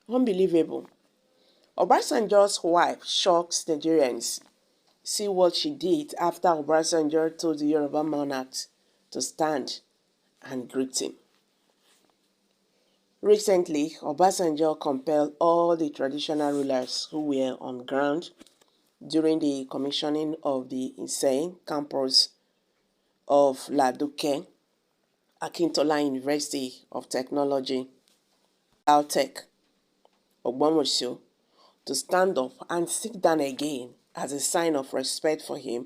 Unbelievable. Obasanjo's wife shocks Nigerians. See what she did after Obasanjo told the Yoruba monarchs to stand and greet him. Recently, Obasanjo compelled all the traditional rulers who were on ground during the commissioning of the insane campus of Ladoke, Akintola University of Technology, Lautech, Ogbomoso, to stand up and sit down again as a sign of respect for him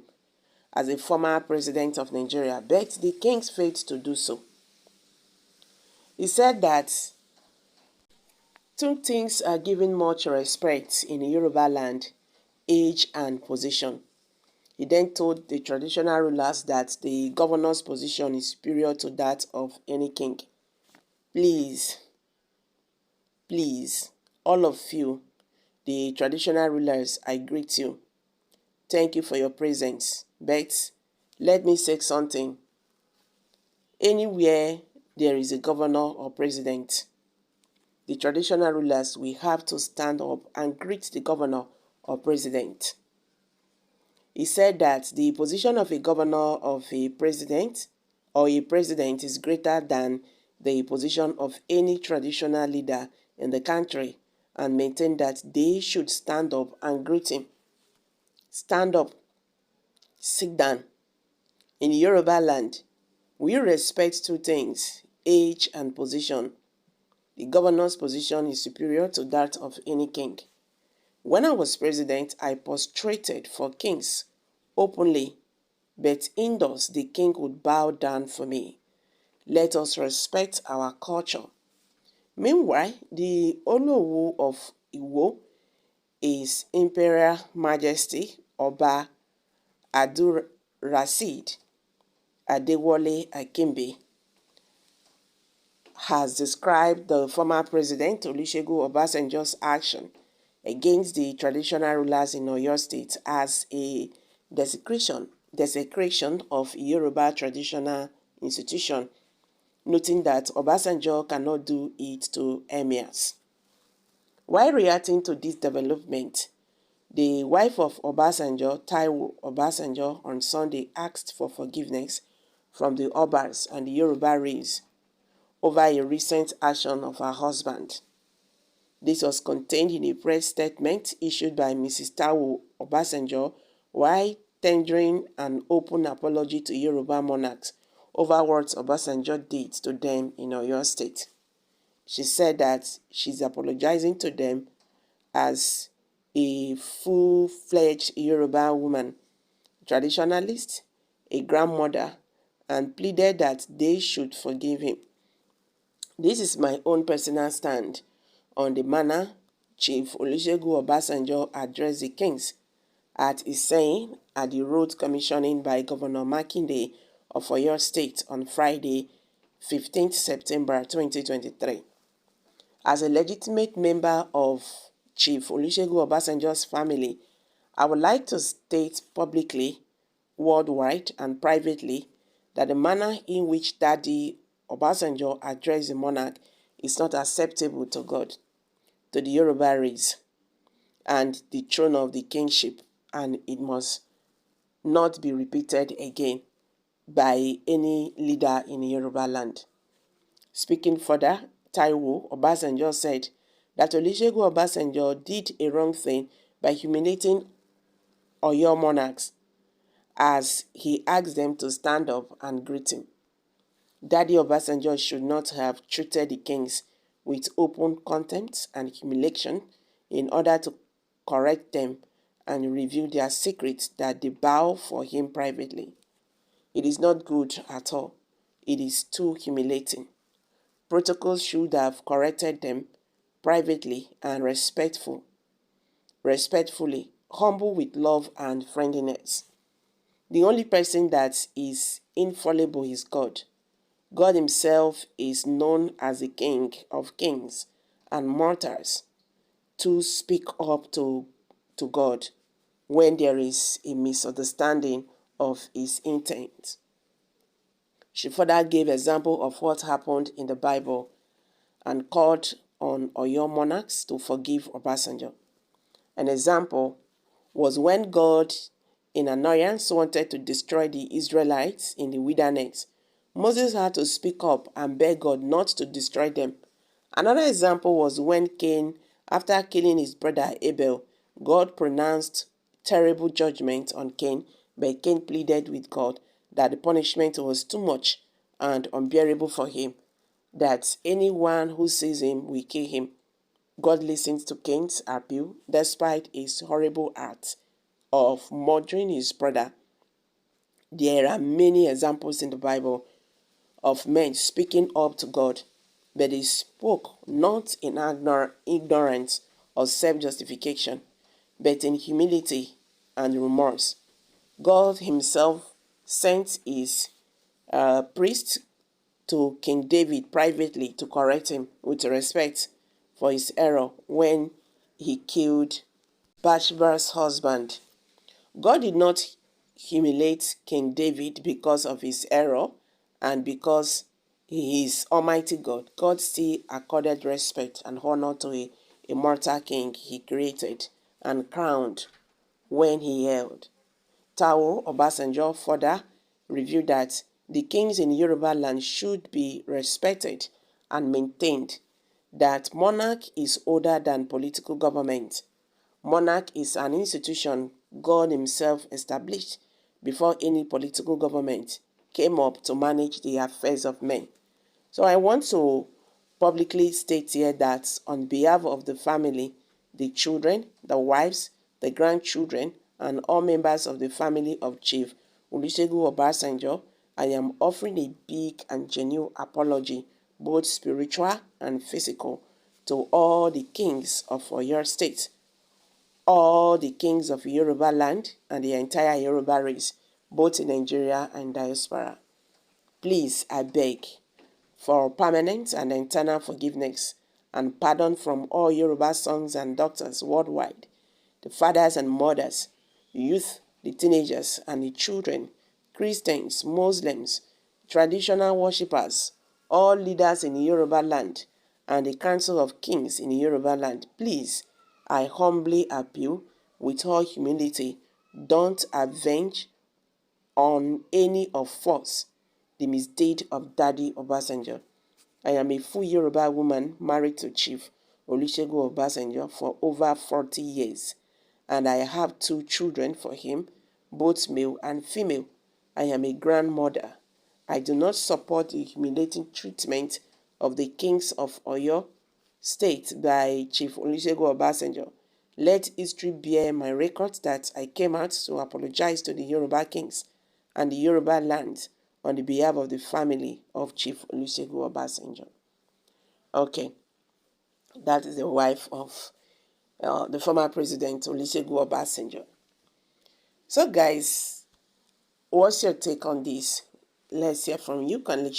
as a former president of Nigeria, but the kings failed to do so. He said that two things are given much respect in Yoruba land: age and position. He then told the traditional rulers that the governor's position is superior to that of any king. Please, all of you, the traditional rulers, I greet you. Thank you for your presence. But let me say something. Anywhere there is a governor or president, the traditional rulers will have to stand up and greet the governor or president. He said that the position of a governor of a president or a president is greater than the position of any traditional leader in the country, and maintained that they should stand up and greet him. Stand up, sit down. In Yoruba land, we respect two things: age and position. The governor's position is superior to that of any king. When I was president, I prostrated for kings openly, but indoors the king would bow down for me. Let us respect our culture. Meanwhile, the Olowo of Iwo is Imperial Majesty Oba Abdulrasheed Adewale Akimbe, has described the former president Olusegun Obasanjo's action against the traditional rulers in Oyo State as a desecration of Yoruba traditional institution, noting that Obasanjo cannot do it to emirs. While reacting to this development, the wife of Obasanjo, Taiwo Obasanjo, on Sunday asked for forgiveness from the Obas and the Yoruba race over a recent action of her husband. This was contained in a press statement issued by Mrs. Taiwo Obasanjo while tendering an open apology to Yoruba monarchs over what Obasanjo did to them in Oyo State. She said that she's apologizing to them as a full-fledged Yoruba woman, traditionalist, a grandmother, and pleaded that they should forgive him. This is my own personal stand on the manner Chief Olusegun Obasanjo addressed the kings at his saying at the road commissioning by Governor Makinde of Oyo State on Friday, 15th September 2023. As a legitimate member of Chief Olusegun Obasanjo's family, I would like to state publicly, worldwide and privately, that the manner in which Daddy Obasanjo addressed the monarch is not acceptable to God, to the Yoruba race, and the throne of the kingship, and it must not be repeated again by any leader in Yoruba land. Speaking further, Taiwo Obasanjo said that Olusegun Obasanjo did a wrong thing by humiliating Oyo monarchs as he asked them to stand up and greet him. Daddy Obasanjo should not have treated the kings with open contempt and humiliation in order to correct them and reveal their secrets that they bow for him privately. It is not good at all. It is too humiliating. Protocols should have corrected them privately and respectfully, humble with love and friendliness. The only person that is infallible is God. God himself is known as the King of kings and mortals to speak up to God when there is a misunderstanding of his intent. She further gave example of what happened in the Bible and called on Oyo monarchs to forgive Obasanjo. An example was when God, in annoyance, wanted to destroy the Israelites in the wilderness. Moses had to speak up and beg God not to destroy them. Another example was when Cain, after killing his brother Abel, God pronounced terrible judgment on Cain, but Cain pleaded with God that the punishment was too much and unbearable for him, that anyone who sees him will kill him. God listened to Cain's appeal despite his horrible act of murdering his brother. There are many examples in the Bible of men speaking up to God, but they spoke not in ignorance or self-justification, but in humility and remorse. God himself sent his priest to King David privately to correct him with respect for his error when he killed Bathsheba's husband. God did not humiliate King David because of his error and because he is Almighty God. God still accorded respect and honor to a mortal king he created and crowned when he held. Tao Obasanjo further revealed that the kings in Yoruba land should be respected and maintained, that monarch is older than political government. Monarch is an institution God himself established before any political government came up to manage the affairs of men. So I want to publicly state here that on behalf of the family, the children, the wives, the grandchildren, and all members of the family of Chief Olusegun Obasanjo, I am offering a big and genuine apology, both spiritual and physical, to all the kings of Oyo State, all the kings of Yoruba land, and the entire Yoruba race, both in Nigeria and diaspora. Please, I beg for permanent and eternal forgiveness and pardon from all Yoruba sons and daughters worldwide, the fathers and mothers, youth, the teenagers and the children, Christians, Muslims, traditional worshippers, all leaders in Yoruba land, and the Council of Kings in Yoruba land. Please, I humbly appeal with all humility, don't avenge on any of us the misdeed of Daddy Obasanjo. I am a full Yoruba woman married to Chief Olusegun Obasanjo for over 40 years, and I have 2 children for him, both male and female. I am a grandmother. I do not support the humiliating treatment of the kings of Oyo State by Chief Olusegun Obasanjo. Let history bear my record that I came out to apologize to the Yoruba kings and the Yoruba land on the behalf of the family of Chief Olusegun Obasanjo. Okay, that is the wife of the former president Olusegun Obasanjo. So guys, what's your take on this? Let's hear from you. Can